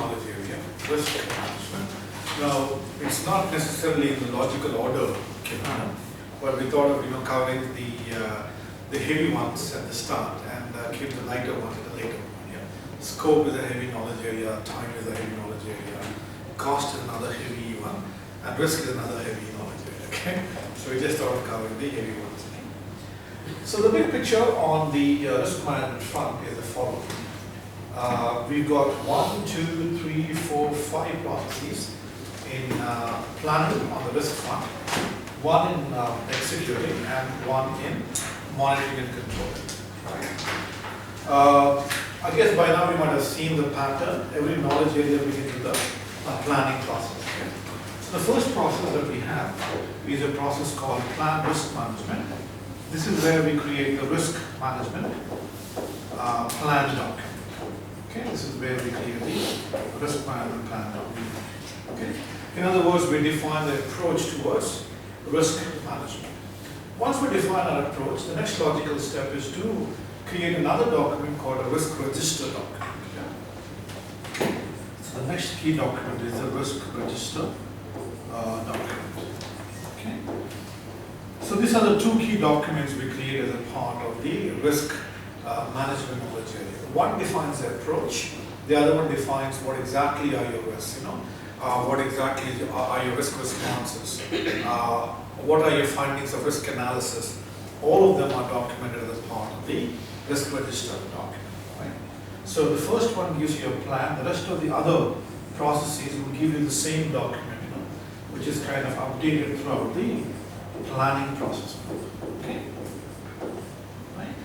knowledge area, risk management. Now, it's not necessarily in the logical order, but we thought of covering the heavy ones at the start and keep the lighter ones at the later one. Yeah. Scope is a heavy knowledge area, time is a heavy knowledge area, cost is another heavy one, and risk is another heavy knowledge area. Okay, so we just thought of covering the heavy ones. So the big picture on the risk management front is the following. We've got 1, 2, 3, 4, 5 processes in planning on the risk front, one in executing, and one in monitoring and controlling. I guess by now you might have seen the pattern. Every knowledge area begins with a planning process. Okay? So the first process that we have is a process called plan risk management. This is where we create the risk management plan document. Okay, this is where we create the risk management plan document. Okay. In other words, we define the approach towards risk management. Once we define our approach, the next logical step is to create another document called a risk register document. Okay. So the next key document is the risk register document. Okay. So these are the two key documents we create as a part of the risk management knowledge area. One defines the approach, the other one defines what exactly are your risks, what exactly are your risk responses, what are your findings of risk analysis. All of them are documented as part of the risk register document. Right? So the first one gives you a plan, the rest of the other processes will give you the same document, which is kind of updated throughout the planning process. Okay? Right?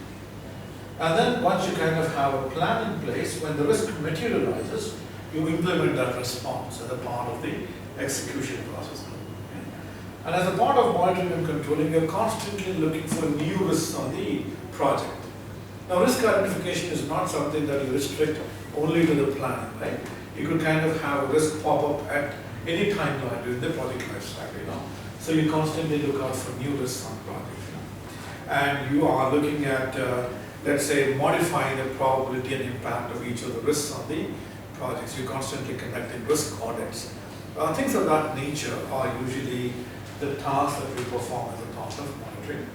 And then once you kind of have a plan in place, when the risk materializes, you implement that response as a part of the execution process. Okay? And as a part of monitoring and controlling, you're constantly looking for new risks on the project. Now, risk identification is not something that you restrict only to the planning, right? You could kind of have a risk pop up at any timeline during the project life cycle, So you constantly look out for new risks on projects. And you are looking at, let's say, modifying the probability and impact of each of the risks on the projects. You're constantly conducting risk audits. Things of that nature are usually the tasks that we perform as a part of monitoring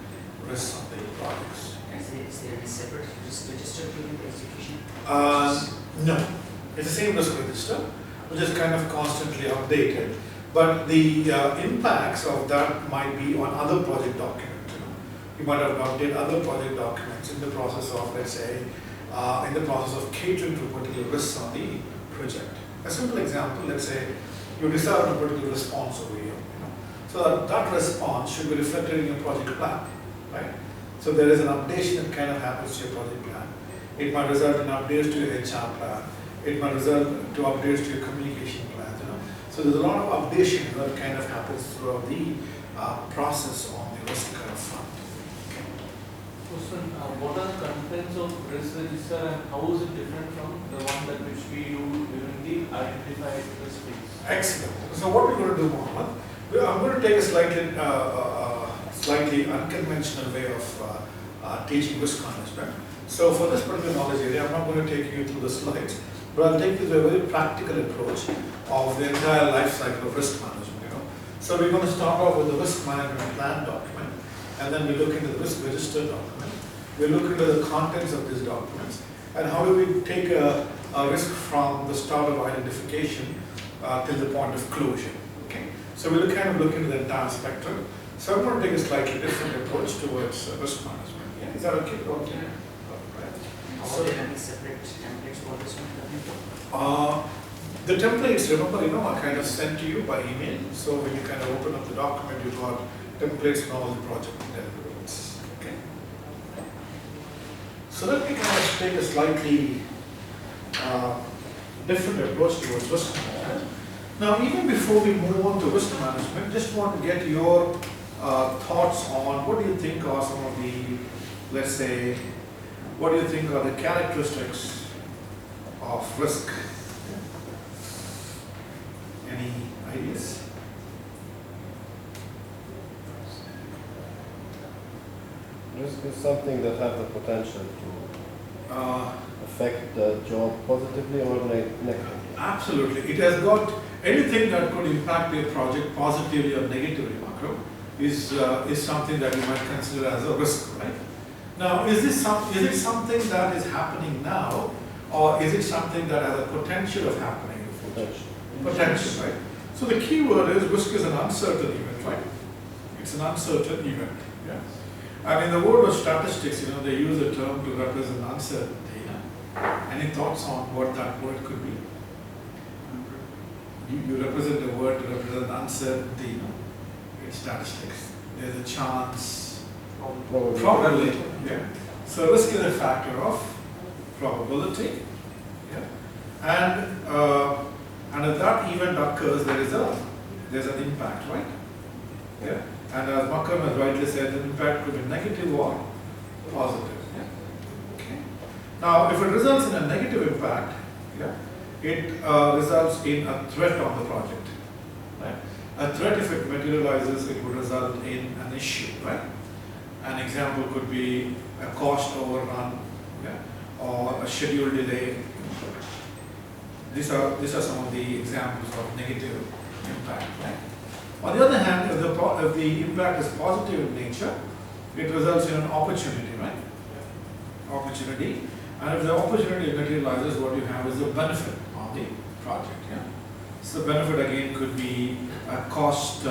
risks on the projects. Is there any separate risk register during the execution? No. It's the same risk register, which is kind of constantly updated. But the impacts of that might be on other project documents. You might have updated other project documents in the process of, let's say, in the process of catering to particular risks on the project. A simple example, let's say you decide on a particular response over here. So that response should be reflected in your project plan, right? So there is an updation that kind of happens to your project plan. It might result in updates to your HR plan. It might result to updates to your communication plans. So there's a lot of updation that kind of happens throughout the process on the risk front. Question, what are the contents of risk register and how is it different from the one that which we do during the identified risk phase? Excellent. So what we're going to do, Mohammed, I'm going to take a slightly unconventional way of teaching risk management. So for this particular knowledge area, I'm not going to take you through the slides, but I'll take you to a very practical approach of the entire life cycle of risk management. So we're going to start off with the risk management plan document, and then we look into the risk register document. We look into the contents of these documents, and how do we take a risk from the start of identification till the point of closure. Okay. So we'll kind of look into the entire spectrum. So I'm going to take a slightly different approach towards risk management. Yeah. Is that okay? Okay. Are there any separate templates for this one? The templates, remember, I kind of sent to you by email. So when you kind of open up the document, you've got templates and all the project deliverables. Okay. So let me kind of take a slightly different approach towards risk management. Now, even before we move on to risk management, just want to get your thoughts on what do you think are some of the, let's say, what do you think are the characteristics of risk? Any ideas? Risk is something that has the potential to affect the job positively or negatively. Absolutely. It has got anything that could impact your project positively or negatively, Makram, is something that you might consider as a risk, right? Now, is it something that is happening now, or is it something that has a potential of happening in the future? Potential, right? So the key word is risk is an uncertain event, right? It's an uncertain event. Yeah. And in the world of statistics, they use a term to represent uncertainty. Any thoughts on what that word could be? You represent a word to represent uncertainty, in statistics. There's a chance, probability. Yeah. So risk is a factor of probability. Yeah. And if that event occurs, there's an impact, right? Yeah. And as Makram has rightly said, the impact could be negative or positive. Yeah. Okay. Now, if it results in a negative impact, yeah, it results in a threat on the project. Right? A threat, if it materializes, it would result in an issue. Right? An example could be a cost overrun, yeah, or a schedule delay. These are some of the examples of negative impact. Right? On the other hand, if the impact is positive in nature, it results in an opportunity, right? Opportunity. And if the opportunity materializes, what you have is a benefit on the project. Yeah? So the benefit again could be a cost,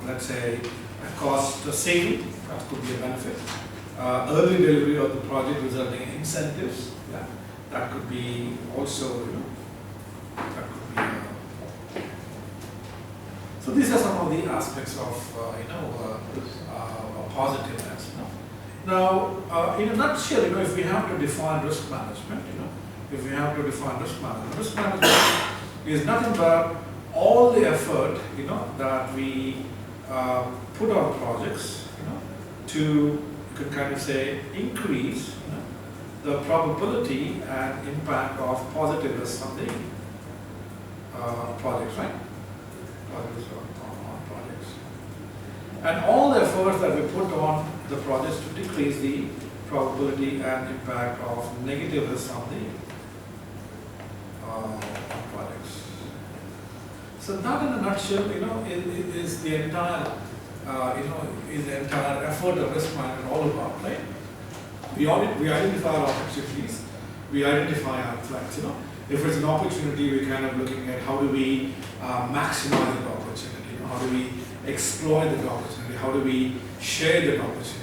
let's say, a cost saving, that could be a benefit. Early delivery of the project resulting in incentives, yeah? That could be also, that could be. So these are some of the aspects of, positiveness. Now, in a nutshell, if we have to define risk management, risk management is nothing but all the effort, that we put on projects, to, you could kind of say, increase, the probability and impact of positive risk on the projects, right? On projects. And all the efforts that we put on the projects to decrease the probability and impact of negative risk on the projects. So that in a nutshell, is the entire, is the entire effort of risk management all about, right? We identify our opportunities, we identify our threats, If it's an opportunity, we're kind of looking at how do we maximize the opportunity, how do we exploit the opportunity, how do we share the opportunity.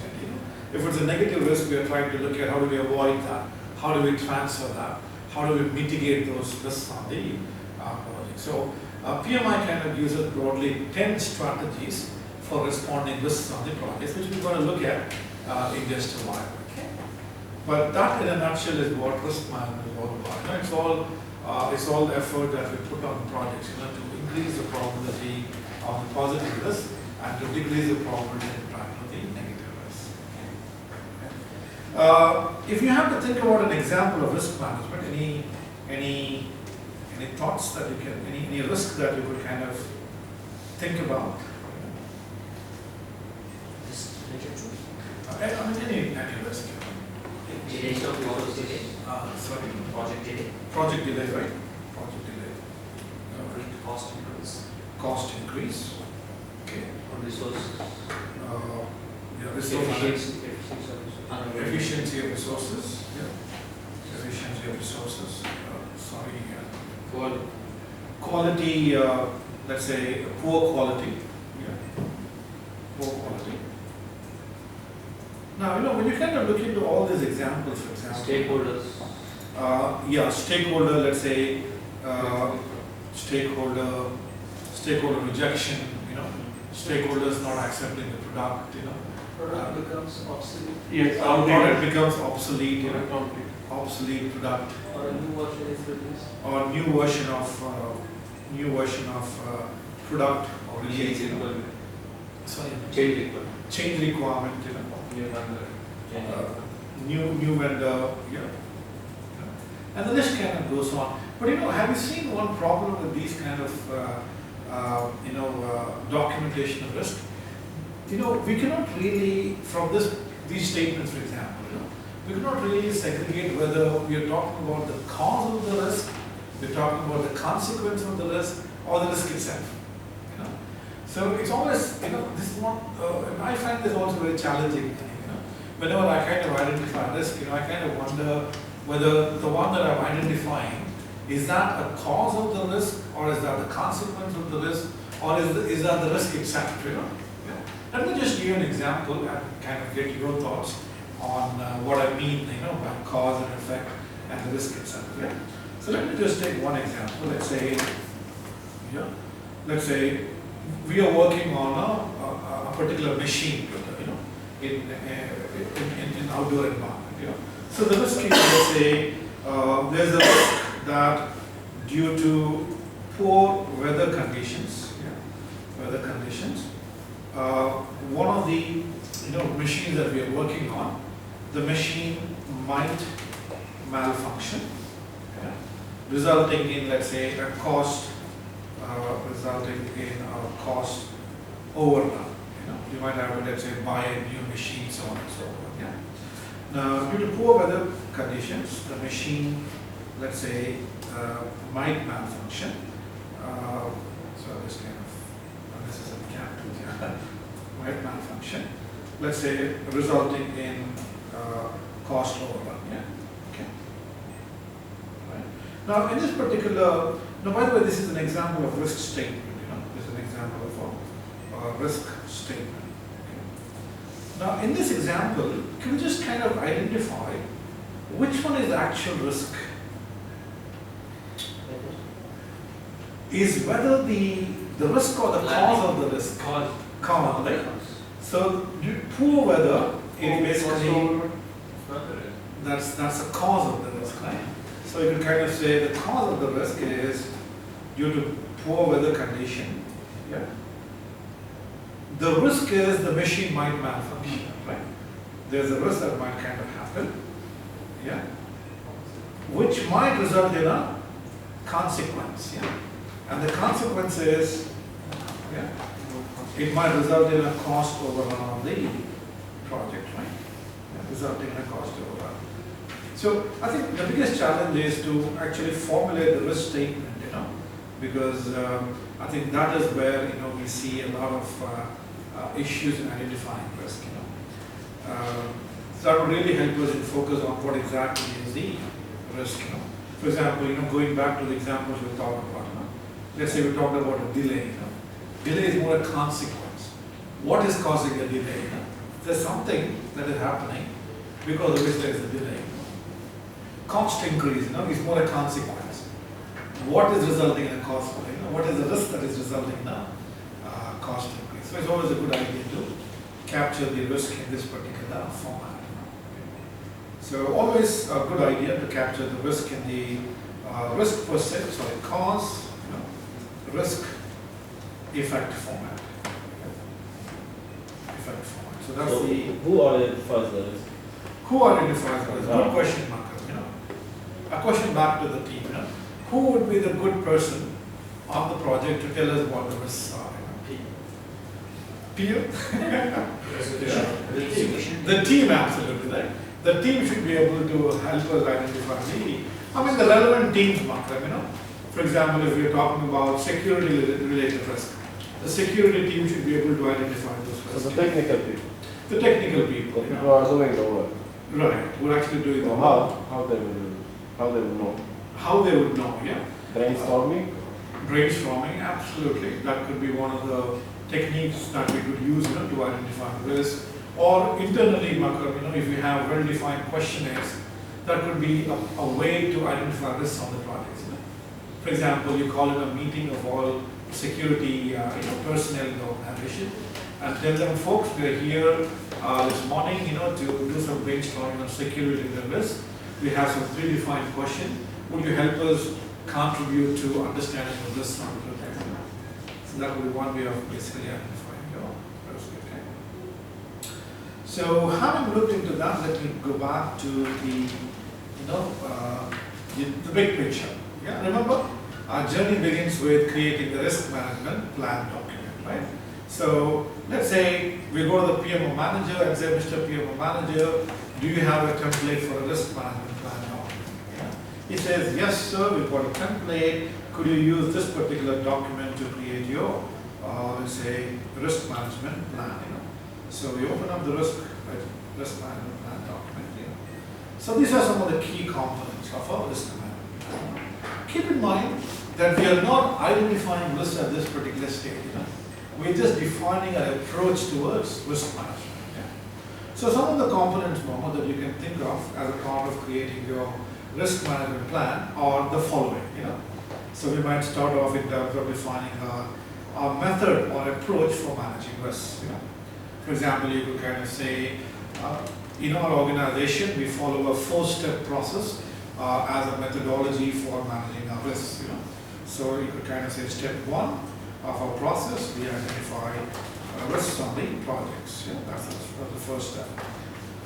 If it's a negative risk, we are trying to look at how do we avoid that, how do we transfer that, how do we mitigate those risks on the project. So PMI kind of uses broadly 10 strategies for responding risks on the projects, which we're going to look at in just a while. But that in a nutshell is what risk management is all about. It's all the effort that we put on projects, to increase the probability of the positive risk and to decrease the probability impact of the negative risk. If you have to think about an example of risk management, any thoughts that you can, any risk that you could kind of think about? This related to? Any risk. Delay of project delay. Sorry. Project delay. Project delay, right? Project delay. Cost increase. Cost increase. Okay. Or resources. Efficiency of resources. Yeah. Efficiency of resources. Quality. Let's say poor quality. Yeah. Poor quality. Now, when you kind of look into all these examples, for example. Stakeholders. Stakeholder, let's say, stakeholder rejection, stakeholders not accepting the product, Product becomes obsolete. Yes, product becomes obsolete, obsolete product. Or a new version is released. Or new version of product or release, Sorry. Change requirement, new vendor, and the list kind of goes on. But have you seen one problem with these kind of documentation of risk? We cannot really, from these statements, for example, we cannot really segregate whether we are talking about the cause of the risk we're talking about the consequence of the risk or the risk itself. You know? So it's always, this one, and I find this also very challenging. Whenever I kind of identify risk, I kind of wonder whether the one that I'm identifying, is that a cause of the risk, or is that the consequence of the risk, or is that the risk itself? Yeah. Let me just give you an example and kind of get your thoughts on what I mean, by cause and effect and the risk itself. Yeah. So let me just take one example. Let's say we are working on a particular machine, in outdoor environment. So the risk is, let's say, there's a risk that due to poor weather conditions, one of the machines that we are working on, the machine might malfunction, resulting in, let's say, a cost overrun. You might have to, let's say, buy a new machine, so on and so forth. Yeah. Now, due to poor weather conditions, the machine, let's say, might malfunction. So this kind of, this is a cap tooth, might malfunction. Let's say, resulting in cost overrun. Yeah. Okay. Right. Now, in this particular, by the way, this is an example of risk statement. This is an example of a risk statement. Okay. Now, in this example, can you just kind of identify which one is the actual risk? Is whether the risk or the cause of the risk? Cause, right? So, poor weather is basically, that's a cause of the risk, right? So you can kind of say the cause of the risk is due to poor weather condition. Yeah. The risk is the machine might malfunction, right? There's a risk that might kind of happen, yeah, which might result in a consequence, yeah. And the consequence is, yeah, it might result in a cost overrun on the project, right? Yeah, resulting in a cost overrun. So I think the biggest challenge is to actually formulate the risk statement, because I think that is where we see a lot of issues in identifying risk. So that would really help us in focus on what exactly is the risk. For example, going back to the examples we talked about. Let's say we talked about a delay. Delay is more a consequence. What is causing a delay? There's something that is happening because of which there is a delay. Cost increase, is more a consequence. What is resulting in a cost? What is the risk that is resulting in a cost increase? So it's always a good idea to capture the risk in this particular format. So always a good idea to capture the risk in the cause, risk, effect format. So that's who identifies the risk? Who identifies the risk? Good question, Marcus. A question back to the team. Who would be the good person on the project to tell us what the risks are? Peer? The team, absolutely, right? The team should be able to help us identify the relevant teams, Marcus. For example, if we're talking about security-related risk, the security team should be able to identify those risks. So the technical people. The technical people. The people who are doing the work. Right, who are actually doing the work. How they will know. How they would know, yeah. Brainstorming? Brainstorming, absolutely. That could be one of the techniques that we could use to identify the risk. Or internally, Makram, if you have well-defined questionnaires, that could be a way to identify risks on the projects. For example, you call it a meeting of all security personnel in the organization and tell them, folks, we are here this morning to do some brainstorming on security and risk. We have some predefined questions. Would you help us contribute to understanding of this on the project? So that would be one way of basically identifying your risk. Okay. So having looked into that, let me go back to the big picture. Yeah, remember, our journey begins with creating the risk management plan document, right? So let's say we go to the PMO manager and say, Mr. PMO manager, do you have a template for a risk management plan document? Yeah. He says, yes, sir, we've got a template. Could you use this particular document to create your, let's say, risk management plan? So we open up the risk management plan document. So these are some of the key components of our risk management plan. Keep in mind that we are not identifying risk at this particular stage. We're just defining an approach towards risk management. So some of the components, Mohammed, that you can think of as a part of creating your risk management plan are the following. So we might start off in terms of defining a method or approach for managing risk. For example, you could kind of say, in our organization, we follow a 4-step process as a methodology for managing our risks. So you could kind of say step 1 of our process, we identify risks on the projects. That's the first step.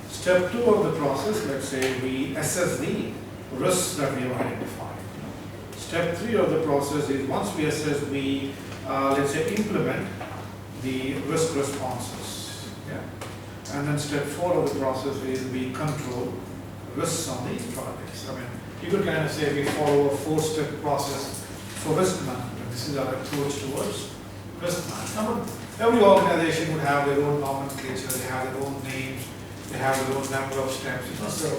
Step 2 of the process, let's say we assess the risks that we have identified. Step 3 of the process is once we assess, we let's say implement the risk responses. And then step 4 of the process is we control risks on the projects. You could kind of say we follow a 4-step process for risk management. This is our approach towards risk management. Every organization would have their own nomenclature, they have their own names, they have their own number of steps. So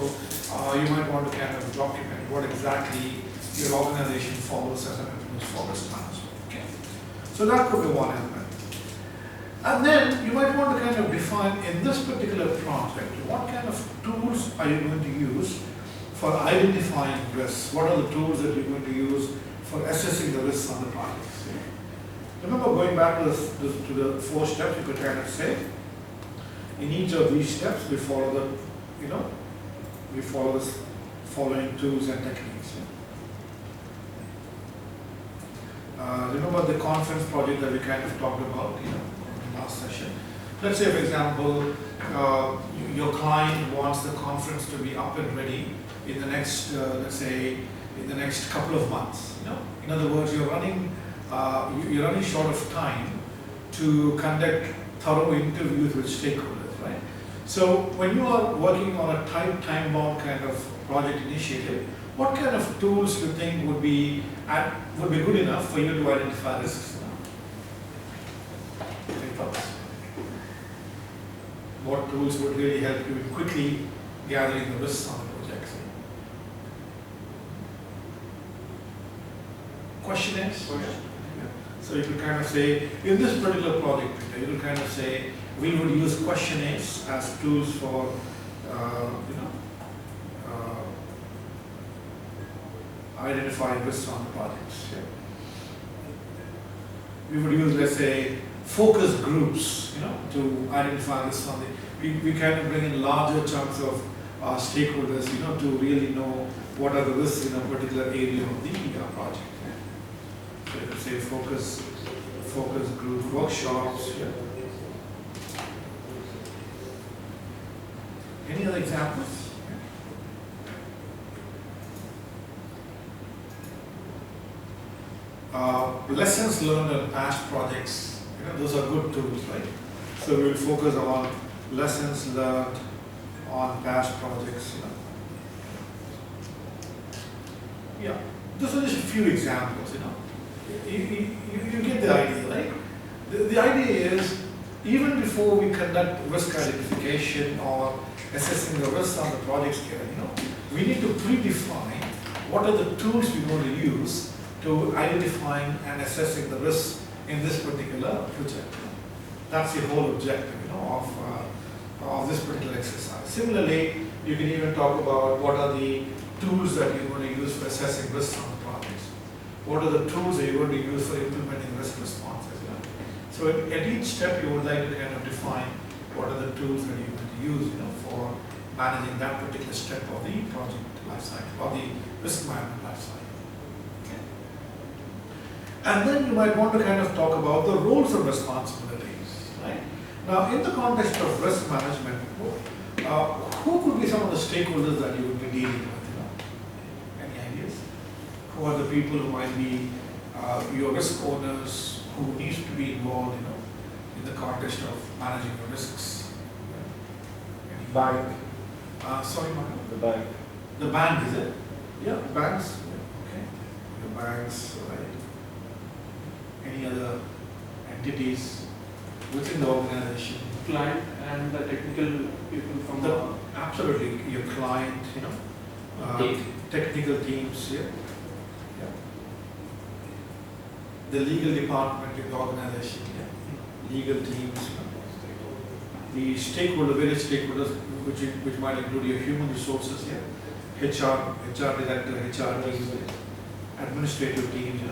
you might want to kind of document what exactly your organization follows as an approach for risk management. So that could be one element. And then you might want to kind of define in this particular project, what kind of tools are you going to use for identifying risks? What are the tools that you're going to use for assessing the risks on the projects? Remember, going back to the 4 steps, you could kind of say, in each of these steps, we follow the following tools and techniques. Remember the conference project that we kind of talked about, in the last session. Let's say, for example, your client wants the conference to be up and ready in the next, let's say, in the next couple of months. In other words, you're running short of time to conduct thorough interviews with stakeholders, right? So when you are working on a tight time-bound kind of project initiative, what kind of tools do you think would be good enough for you to identify risks? Any thoughts? What tools would really help you in quickly gathering the risks on the projects? Questionnaires? So you could kind of say, in this particular project, you could kind of say, we would use questionnaires as tools for, identifying risks on the projects. We would use, let's say, focus groups, to identify risks on the. We kind of bring in larger chunks of stakeholders, to really know what are the risks in a particular area of the project. So you could say focus group workshops. Any other examples? Lessons learned on past projects, those are good tools, right? So we will focus on lessons learned on past projects. Yeah, those are just a few examples. You get the idea, right? The idea is, even before we conduct risk identification or assessing the risks on the project scale, we need to predefine what are the tools we're going to use to identifying and assessing the risks in this particular project. That's the whole objective, of this particular exercise. Similarly, you can even talk about what are the tools that you're going to use for assessing risks on the projects. What are the tools that you're going to use for implementing risk responses? So at each step, you would like to kind of define what are the tools that you're going to use, for managing that particular step of the project lifecycle or the risk management lifecycle. And then you might want to kind of talk about the roles and responsibilities, right? Now, in the context of risk management, who could be some of the stakeholders that you would be dealing with? Any ideas? Who are the people who might be your risk owners who needs to be involved, in the context of managing the risks? Bank. Sorry, Michael? The bank. The bank, is it? Yeah, banks, okay. Your banks, right? Any other entities within the organization? Client and the technical people from the Absolutely, your client, Team. technical teams, yeah. Yeah. The legal department in the organization, yeah. Legal teams, the various stakeholders, which might include your human resources, yeah. HR director, HR team, administrative teams,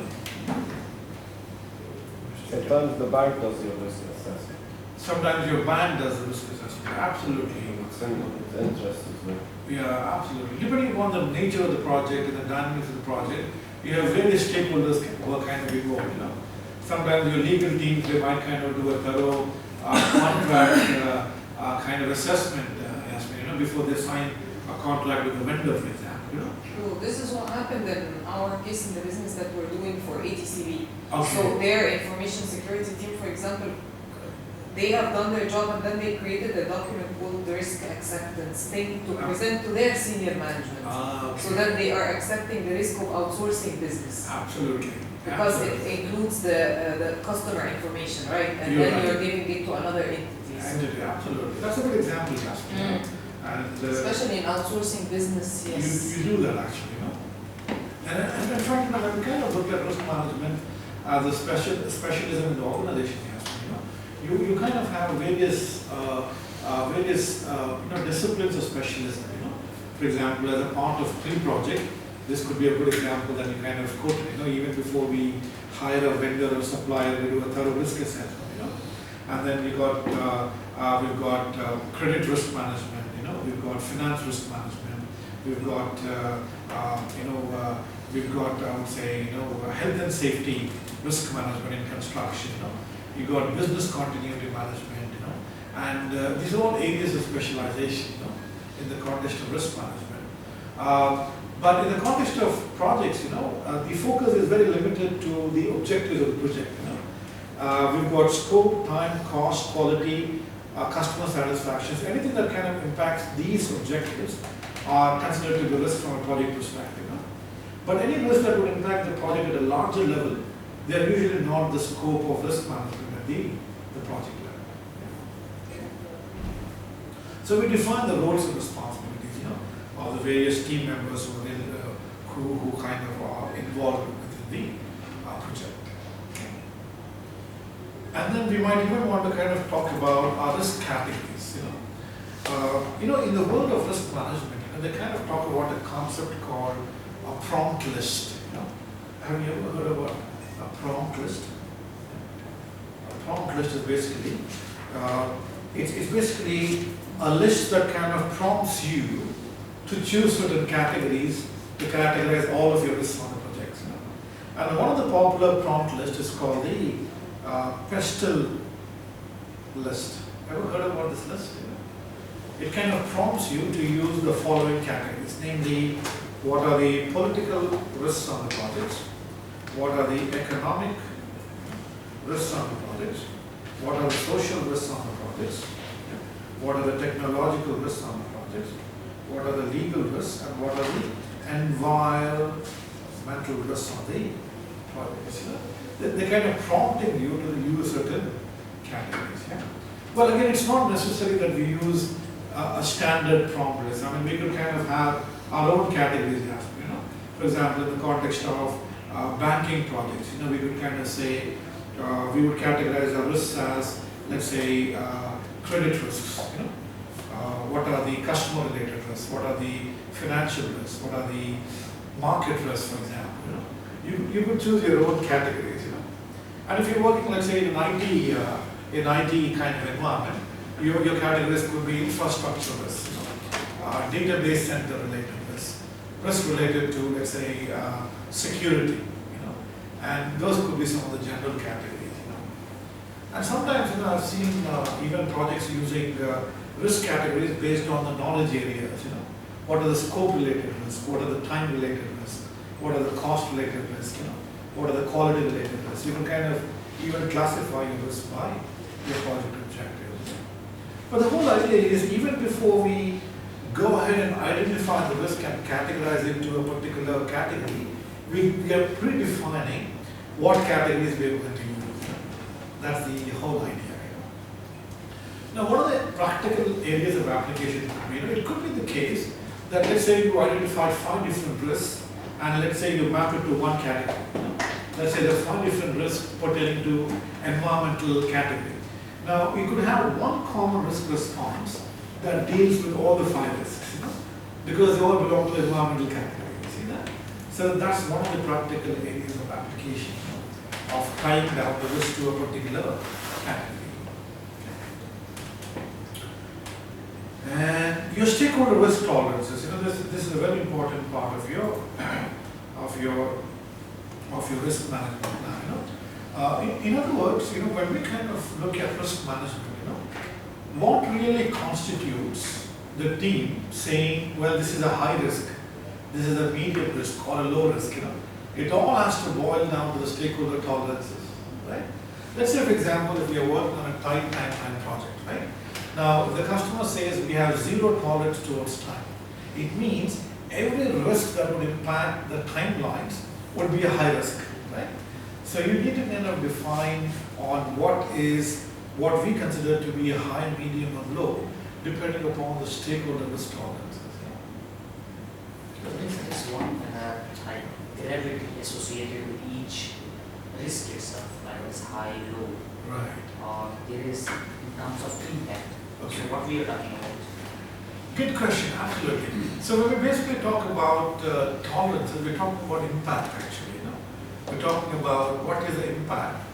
Sometimes the bank does your risk assessment. Sometimes your bank does the risk assessment, absolutely. It's interesting, isn't it? Yeah, absolutely. Depending upon the nature of the project and the dynamics of the project, you have various stakeholders who are kind of involved, Sometimes your legal teams, they might kind of do a thorough contract kind of assessment, before they sign a contract with the vendor, for example, True. This is what happened in our case in the business that we're doing for ATCB. Okay. So their information security team, for example, they have done their job and then they created a document called the risk acceptance thing to present to their senior management. Okay. So that they are accepting the risk of outsourcing business. Absolutely. Because Absolutely. it includes the customer information, right? And You're then right. you're giving it to another entity. So- Entity, absolutely. That's a good example, Jasmine. And Especially in outsourcing business, yes. you do that actually, And in fact, when we kind of look at risk management as a specialism in the organization, you kind of have various disciplines of specialism, For example, as a part of pre-project, this could be a good example that you kind of quoted, even before we hire a vendor or supplier, we do a thorough risk assessment, And then we've got credit risk management, we've got finance risk management, we've got I would say health and safety risk management in construction, You've got business continuity management, and these are all areas of specialization, in the context of risk management. But in the context of projects, the focus is very limited to the objectives of the project, We've got scope, time, cost, quality, customer satisfaction. So anything that kind of impacts these objectives are considered to be risk from a project perspective. But any risk that would impact the project at a larger level, they are usually not the scope of risk management at the project level. So we define the roles and responsibilities, of the various team members who kind of are involved within the project. And then we might even want to kind of talk about our risk categories. In the world of risk management, they kind of talk about a concept called a prompt list. Have you ever heard about a prompt list? A prompt list is basically it's basically a list that kind of prompts you to choose certain categories to categorize all of your risks on the projects. And one of the popular prompt lists is called the Pestle list. Ever heard about this list? It kind of prompts you to use the following categories, namely, what are the political risks on the projects? What are the economic risks on the projects? What are the social risks on the projects? What are the technological risks on the projects? What are the legal risks? And what are the environmental risks on the projects? They're kind of prompting you to use certain categories. Well, again, it's not necessary that we use a standard prompt list. I mean, we could kind of have our own categories. For example, in the context of banking projects, we could kind of say we would categorize our risks as, let's say, credit risks. What are the customer-related risks? What are the financial risks? What are the market risks, for example? You could choose your own categories. And if you're working, let's say, in IT kind of environment, your categories could be infrastructure risks, database center related risks, risk related to, let's say, security, and those could be some of the general categories, And sometimes, I've seen even projects using risk categories based on the knowledge areas, What are the scope related risks? What are the time related risks? What are the cost related risks? What are the quality related risks? You can kind of even classify your risk by your project objectives. But the whole idea is, even before we go ahead and identify the risk and categorize it to a particular category, we are predefining what categories we are going to use. That's the whole idea. Now, what are the practical areas of application? It could be the case that, let's say you identified 5 different risks, and let's say you map it to one category. Let's say there are 5 different risks pertaining to environmental category. Now, you could have one common risk response that deals with all the 5 risks, because they all belong to the environmental category. You see that? So that's one of the practical areas of application of tying down the risk to a particular category. And your stakeholder risk tolerances, this is a very important part of your risk management plan. In other words, when we kind of look at risk management, what really constitutes the team saying, well, this is a high risk, this is a medium risk or a low risk, it all has to boil down to the stakeholder tolerances, right? Let's say, for example, if we are working on a tight timeline project, right? Now, the customer says we have 0 tolerance towards time. It means every risk that would impact the timelines would be a high risk, right? So you need to kind of define on what we consider to be a high, medium, or low, depending upon the stakeholder risk tolerances. There is one like gravity associated with each risk itself, like it's high, low, Right. or there is in terms of impact. Okay. So what we are talking about? Good question, absolutely. So when we basically talk about tolerances, we're talking about impact actually. We're talking about what is the impact.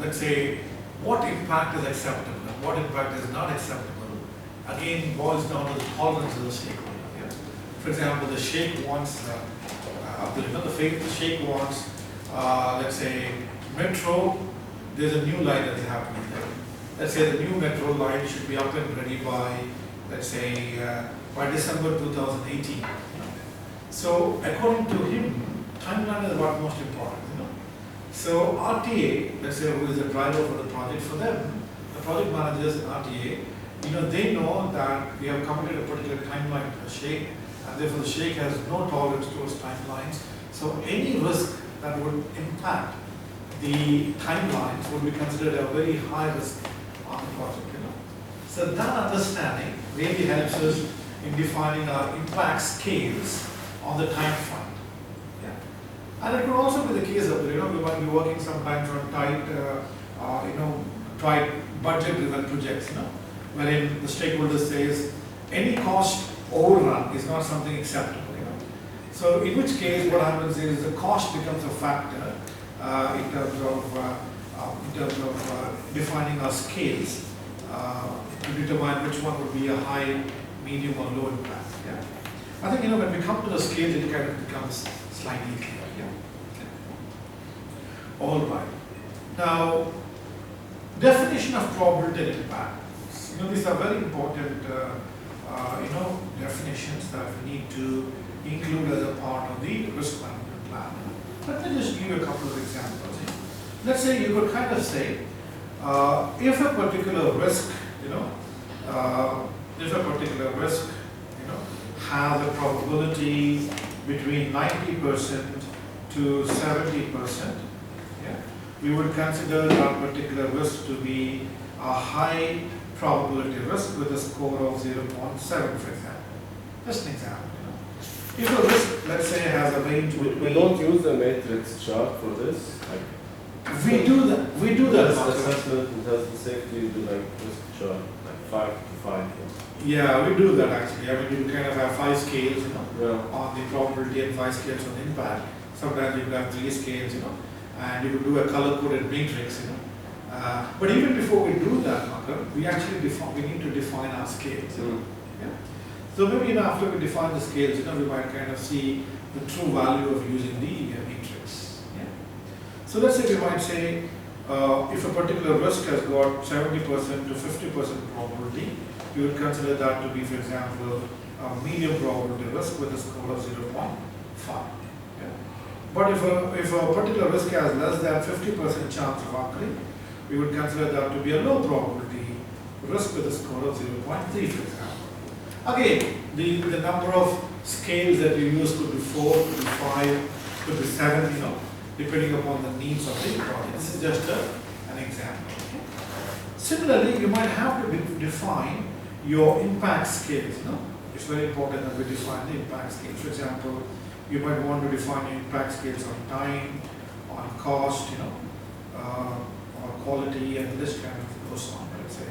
Let's say what impact is acceptable and what impact is not acceptable. Again, boils down to the tolerance of the stakeholder. Yeah? For example, the Sheikh wants, the Sheikh wants, let's say, metro. There's a new line that's happening there. Let's say the new metro line should be up and ready by, let's say, by December 2018. So according to him, timeline is what most important. So RTA, let's say, who is the driver for the project, for them, the project managers in RTA, they know that we have committed a particular timeline to the Sheikh, and therefore the Sheikh has no tolerance towards timelines. So any risk that would impact the timelines would be considered a very high risk on the project. So that understanding really helps us in defining our impact scales on the time frame. And it could also be the case of, we might be working sometimes on tight, tight budget-driven projects, wherein the stakeholder says any cost overrun is not something acceptable. So in which case, what happens is the cost becomes a factor in terms of defining our scales to determine which one would be a high, medium, or low impact. Yeah. I think when we come to the scales, it kind of becomes slightly clear. All right. Now, definition of probability and impact. These are very important, definitions that we need to include as a part of the risk management plan. Let me just give you a couple of examples. Let's say you could kind of say, if a particular risk, has a probability between 90% to 70%. We would consider that particular risk to be a high probability risk with a score of 0.7, for example. Just an example. If a risk, let's say, has a range between... We don't use a matrix chart for this? We do that. We do that. Assessment and health and safety, you do like risk chart, like 5 to 5. Yeah, we do that actually. You kind of have 5 scales, on the probability and 5 scales on the impact. Sometimes you have 3 scales, and you could do a color-coded matrix, but even before we do that, we actually we need to define our scales. Yeah? So maybe after we define the scales, we might kind of see the true value of using the matrix. Yeah? So let's say we might say, if a particular risk has got 70% to 50% probability, you would consider that to be, for example, a medium probability risk with a score of 0.5. But if a particular risk has less than 50% chance of occurring, we would consider that to be a low probability risk with a score of 0.3, for example. Again, the number of scales that you use could be 4, could be 5, could be 7, depending upon the needs of the project. This is just an example. Okay? Similarly, you might have to define your impact scales. It's very important that we define the impact scales. For example, you might want to define your impact scales on time, on cost, on quality, and this kind of goes on. Let's say